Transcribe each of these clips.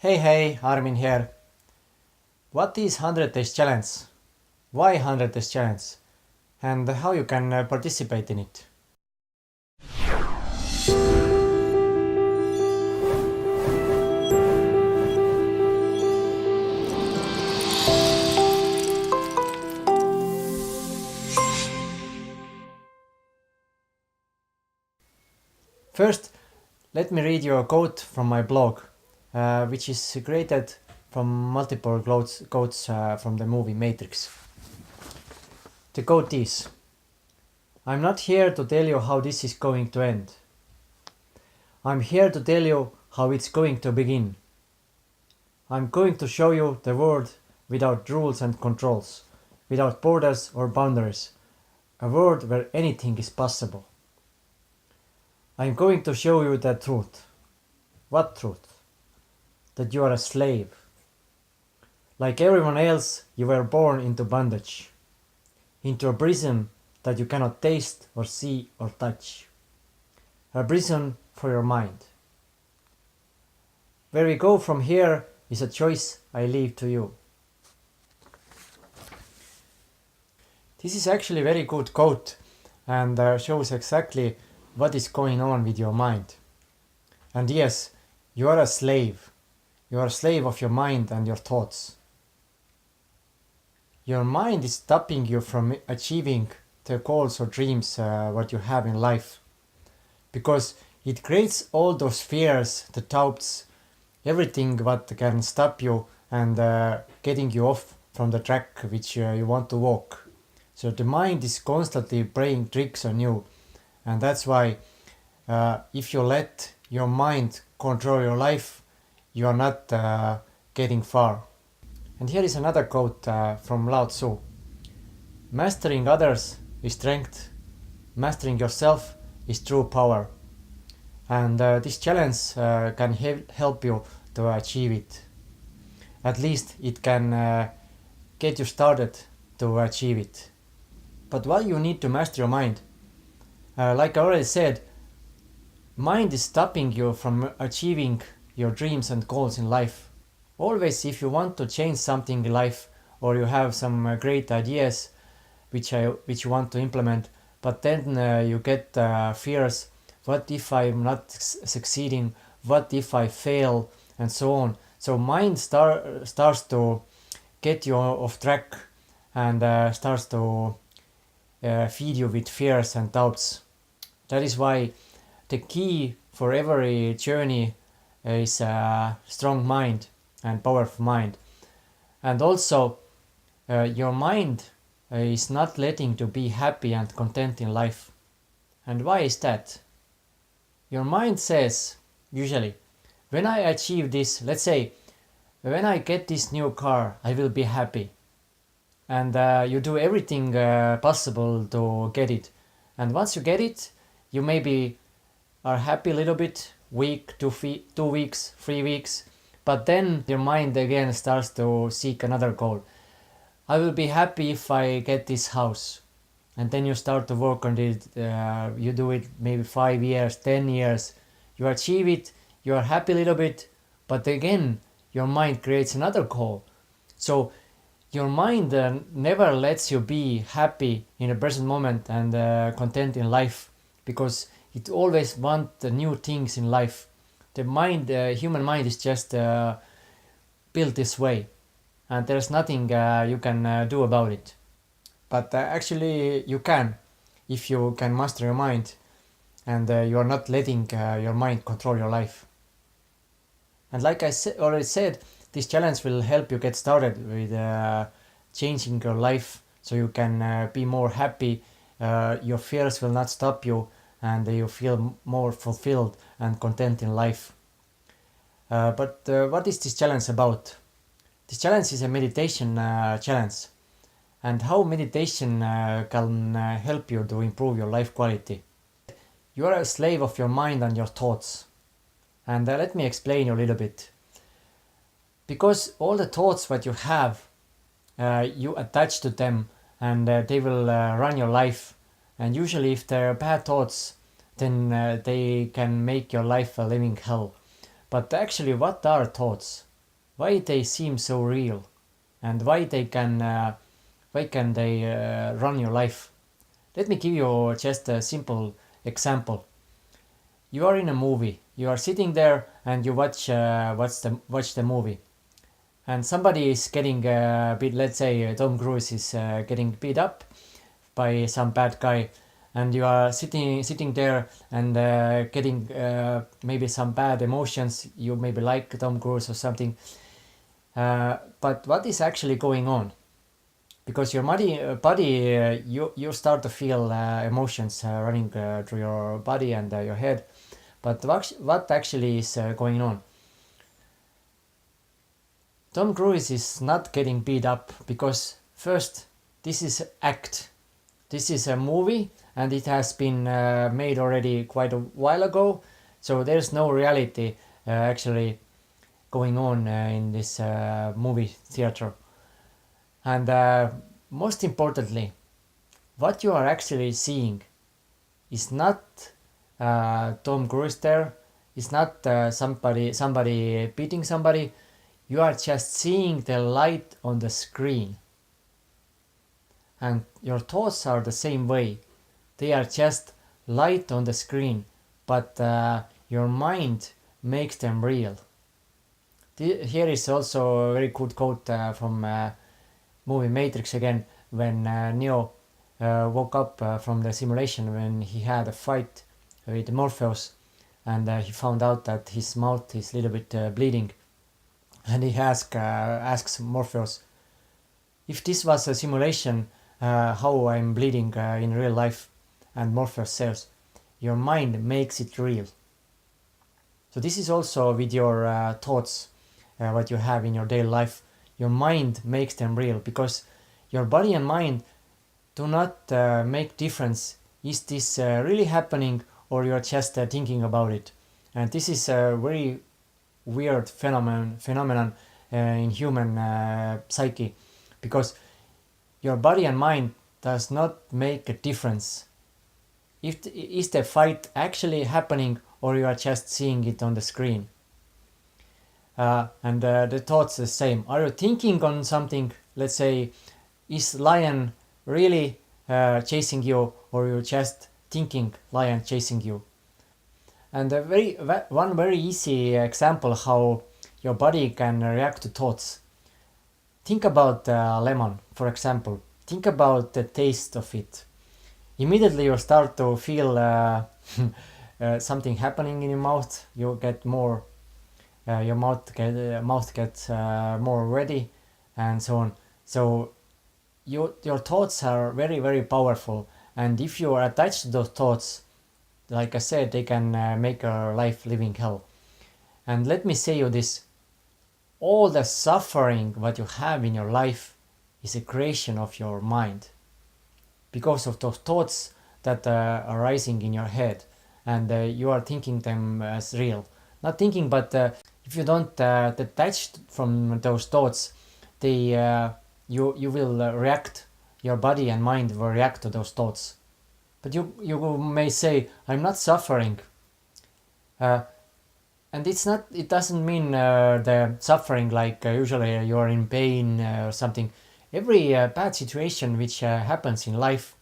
Hey, Armin here. What is 100 Days Challenge? Why 100 Days Challenge? And how you can participate in it? First, let me read you a quote from my blog, which is created from multiple quotes from the movie Matrix. The quote is: I'm not here to tell you how this is going to end. I'm here to tell you how it's going to begin. I'm going to show you the world without rules and controls, without borders or boundaries, a world where anything is possible. I'm going to show you the truth. What truth? That you are a slave. Like everyone else, you were born into bondage, into a prison that you cannot taste or see or touch. A prison for your mind. Where we go from here is a choice I leave to you. This is actually a very good quote and shows exactly what is going on with your mind. And yes, you are a slave. You are a slave of your mind and your thoughts. Your mind is stopping you from achieving the goals or dreams what you have in life. Because it creates all those fears, the doubts, everything what can stop you and getting you off from the track which you want to walk. So the mind is constantly playing tricks on you, and that's why if you let your mind control your life, you are not getting far. And here is another quote from Lao Tzu. Mastering others is strength, mastering yourself is true power. And this challenge can help you to achieve it. At least it can get you started to achieve it. But why you need to master your mind? Like I already said, mind is stopping you from achieving your dreams and goals in life. Always, if you want to change something in life, or you have some great ideas which you want to implement, but then you get fears. What if I'm not succeeding? What if I fail? And so on. So mind starts to get you off track and starts to feed you with fears and doubts. That is why the key for every journey is a strong mind and powerful mind. And also your mind is not letting to be happy and content in life. And why is that? Your mind says, usually, when I achieve this, let's say, when I get this new car, I will be happy. And you do everything possible to get it. And once you get it, you maybe are happy a little bit, week, 2 weeks, 3 weeks. But then your mind again starts to seek another goal. I will be happy if I get this house. And then you start to work on it. You do it maybe 5 years, 10 years. You achieve it, you are happy a little bit. But again, your mind creates another goal. So your mind never lets you be happy in the present moment and content in life, because it always wants new things in life. The mind, human mind is just built this way, and there's nothing you can do about it. But actually you can, if you can master your mind and you are not letting your mind control your life. And like I already said, this challenge will help you get started with changing your life so you can be more happy. Your fears will not stop you and you feel more fulfilled and content in life. But what is this challenge about? This challenge is a meditation challenge. And how meditation can help you to improve your life quality. You are a slave of your mind and your thoughts. And let me explain you a little bit. Because all the thoughts that you have, you attach to them and they will run your life. And usually if they're bad thoughts, then they can make your life a living hell. But actually, what are thoughts? why they seem so real, and why can they run your life. Let me give you just a simple example. You are in a movie. You are sitting there and you watch the movie, and somebody is getting beat. Let's say Tom Cruise is getting beat up by some bad guy, and you are sitting there and getting maybe some bad emotions. You maybe like Tom Cruise or something. But what is actually going on? Because your body you start to feel emotions running through your body and your head. But what actually is going on? Tom Cruise is not getting beat up because first, this is act. This is a movie and it has been made already quite a while ago, so there's no reality actually going on in this movie theater. And most importantly, what you are actually seeing is not Tom Cruise there, is not somebody beating somebody. You are just seeing the light on the screen. And your thoughts are the same way. They are just light on the screen, but your mind makes them real. Here is also a very good quote from movie Matrix again, when Neo woke up from the simulation when he had a fight with Morpheus, and he found out that his mouth is a little bit bleeding, and he asks Morpheus, if this was a simulation, how I'm bleeding in real life. And Morpheus says, your mind makes it real. So this is also with your thoughts, what you have in your daily life. Your mind makes them real because your body and mind do not make difference. Is this really happening, or you're just thinking about it? And this is a very weird phenomenon in human psyche, because your body and mind does not make a difference. Is the fight actually happening, or you are just seeing it on the screen? And the thoughts the same. Are you thinking on something? Let's say, is lion really chasing you, or you just thinking lion chasing you? And one very easy example how your body can react to thoughts. Think about lemon, for example. Think about the taste of it. Immediately you start to feel something happening in your mouth. You get more, your mouth gets more ready, and so on. So your thoughts are very, very powerful, and if you are attached to those thoughts, like I said, they can make your life living hell. And let me say you this: all the suffering what you have in your life is a creation of your mind, because of those thoughts that are rising in your head, and you are thinking them as real. Not thinking, but if you don't detach from those thoughts, they you will react. Your body and mind will react to those thoughts. But you may say, I'm not suffering. And it doesn't mean the suffering like usually you are in pain or something. Every bad situation which happens in life,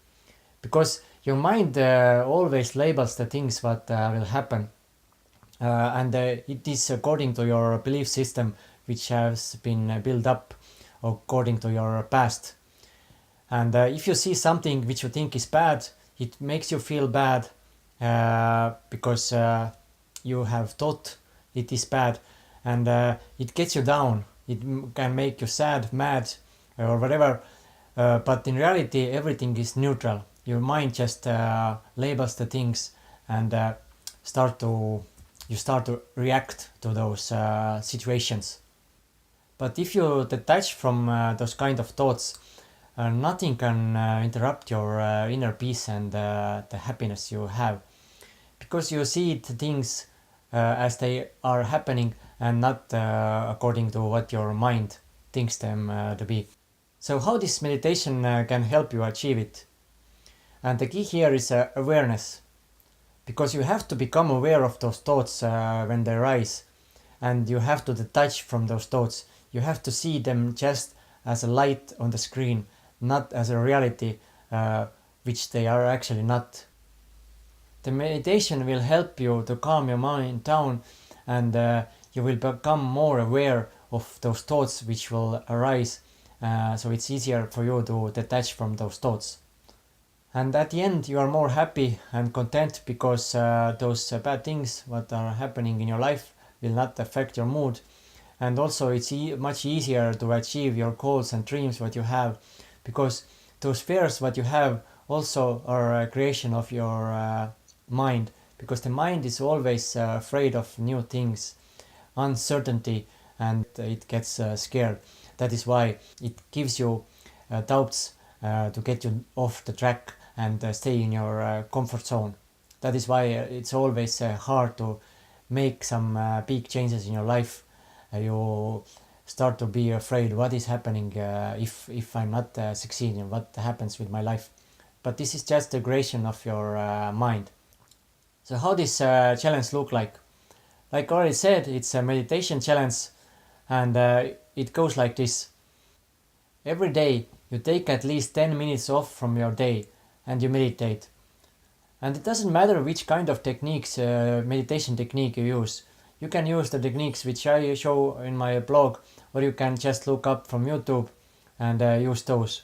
because your mind always labels the things what will happen, and it is according to your belief system which has been built up according to your past. And if you see something which you think is bad, it makes you feel bad because you have thought it is bad, and it gets you down. It can make you sad, mad, or whatever, but in reality everything is neutral. Your mind just labels the things, and you start to react to those situations. But if you detach from those kind of thoughts, nothing can interrupt your inner peace and the happiness you have, because you see things as they are happening, and not according to what your mind thinks them to be. So how this meditation can help you achieve it? And the key here is awareness, because you have to become aware of those thoughts when they rise. and you have to detach from those thoughts. You have to see them just as a light on the screen, not as a reality, which they are actually not. The meditation will help you to calm your mind down, and you will become more aware of those thoughts which will arise, so it's easier for you to detach from those thoughts. And at the end you are more happy and content because those bad things what are happening in your life will not affect your mood. And also it's much easier to achieve your goals and dreams what you have, because those fears what you have also are a creation of your mind, because the mind is always afraid of new things, uncertainty, and it gets scared. That is why it gives you doubts to get you off the track and stay in your comfort zone. That is why it's always hard to make some big changes in your life. You start to be afraid what is happening if I'm not succeeding, what happens with my life. But this is just a creation of your mind. So how this challenge look like? Like I already said, it's a meditation challenge, and it goes like this. Every day you take at least 10 minutes off from your day and you meditate. And it doesn't matter which kind of techniques, meditation technique you use. You can use the techniques which I show in my blog, or you can just look up from YouTube and use those.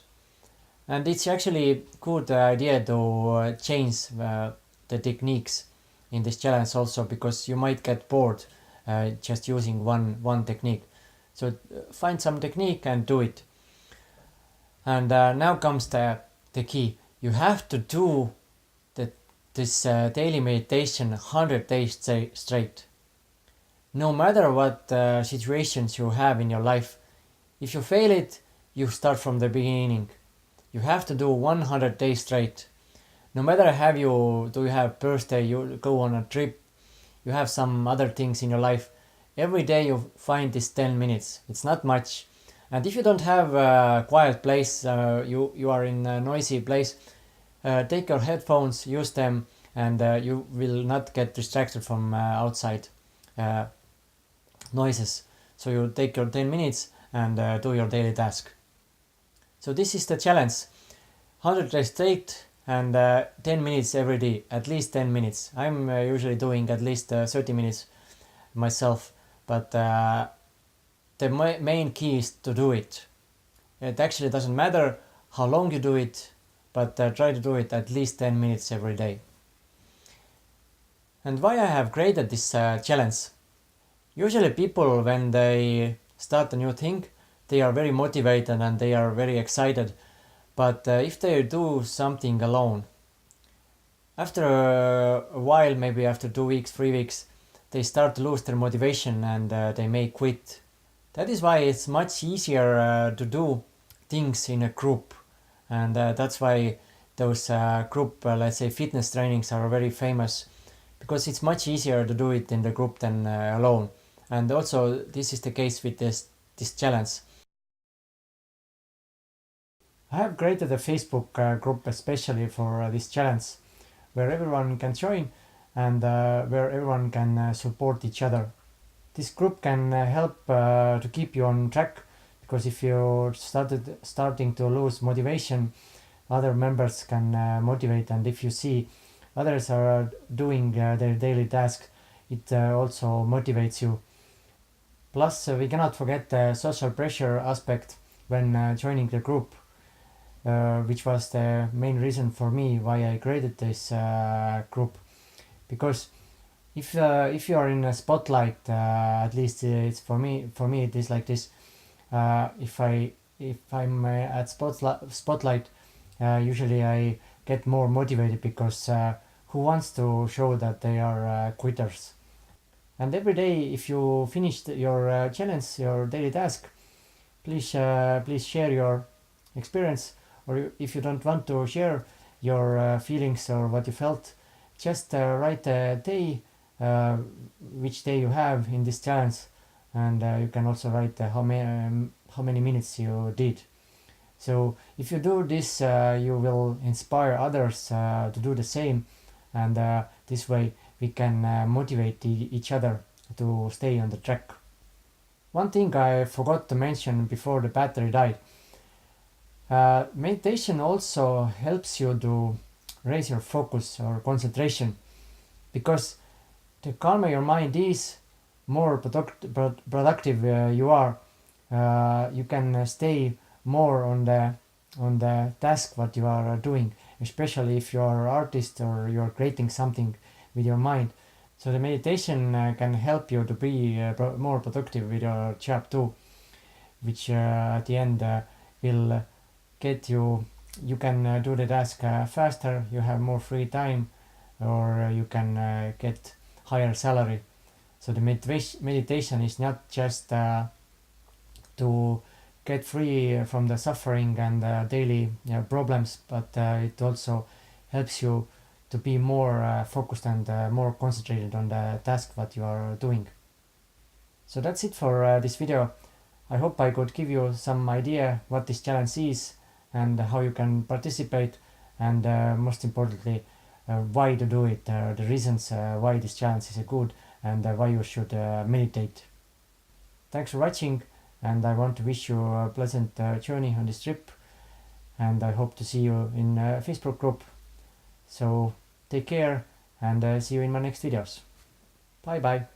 And it's actually a good idea to change the techniques in this challenge also, because you might get bored just using one technique. So find some technique and do it. And now comes the key. You have to do this daily meditation 100 days straight. No matter what situations you have in your life, if you fail it, you start from the beginning. You have to do 100 days straight. No matter do you have birthday, you go on a trip, you have some other things in your life, every day you find this 10 minutes. It's not much. And if you don't have a quiet place, you are in a noisy place, take your headphones, use them, and you will not get distracted from outside noises. So you take your 10 minutes and do your daily task. So this is the challenge. 100 days straight and 10 minutes every day, at least 10 minutes. I'm usually doing at least 30 minutes myself, but the main key is to do it. It actually doesn't matter how long you do it, but try to do it at least 10 minutes every day. And why I have created this challenge? Usually people, when they start a new thing, they are very motivated and they are very excited. But if they do something alone, after a while, maybe after 2 weeks, 3 weeks, they start to lose their motivation and they may quit. That is why it's much easier to do things in a group. And that's why those group, let's say, fitness trainings are very famous, because it's much easier to do it in the group than alone. And also this is the case with this challenge. I have created a Facebook group especially for this challenge, where everyone can join and where everyone can support each other. This group can help to keep you on track, because if you're starting to lose motivation, other members can motivate, and if you see others are doing their daily task, it also motivates you. Plus, we cannot forget the social pressure aspect when joining the group, which was the main reason for me why I created this group. Because if you are in a spotlight, at least it's for me it is like this. If I'm at spotlight, usually I get more motivated, because who wants to show that they are quitters? And every day, if you finished your challenge, your daily task, please share your experience. Or if you don't want to share your feelings or what you felt, just write a day, which day you have in this challenge, and you can also write how many minutes you did. So if you do this, you will inspire others to do the same, and this way we can motivate each other to stay on the track. One thing I forgot to mention before the battery died. Meditation also helps you to raise your focus or concentration, because the calmer your mind is, more productive you are. You can stay more on the task what you are doing, especially if you are an artist or you are creating something with your mind. So the meditation can help you to be more productive with your job too, which at the end will get you. You can do the task faster. You have more free time, or you can get higher salary. So the meditation is not just to get free from the suffering and daily problems, but it also helps you to be more focused and more concentrated on the task that you are doing. So that's it for this video. I hope I could give you some idea what this challenge is and how you can participate, and most importantly why to do it, the reasons why this challenge is good, and why you should meditate. Thanks for watching, and I want to wish you a pleasant journey on this trip, and I hope to see you in Facebook group. So take care, and see you in my next videos. Bye bye.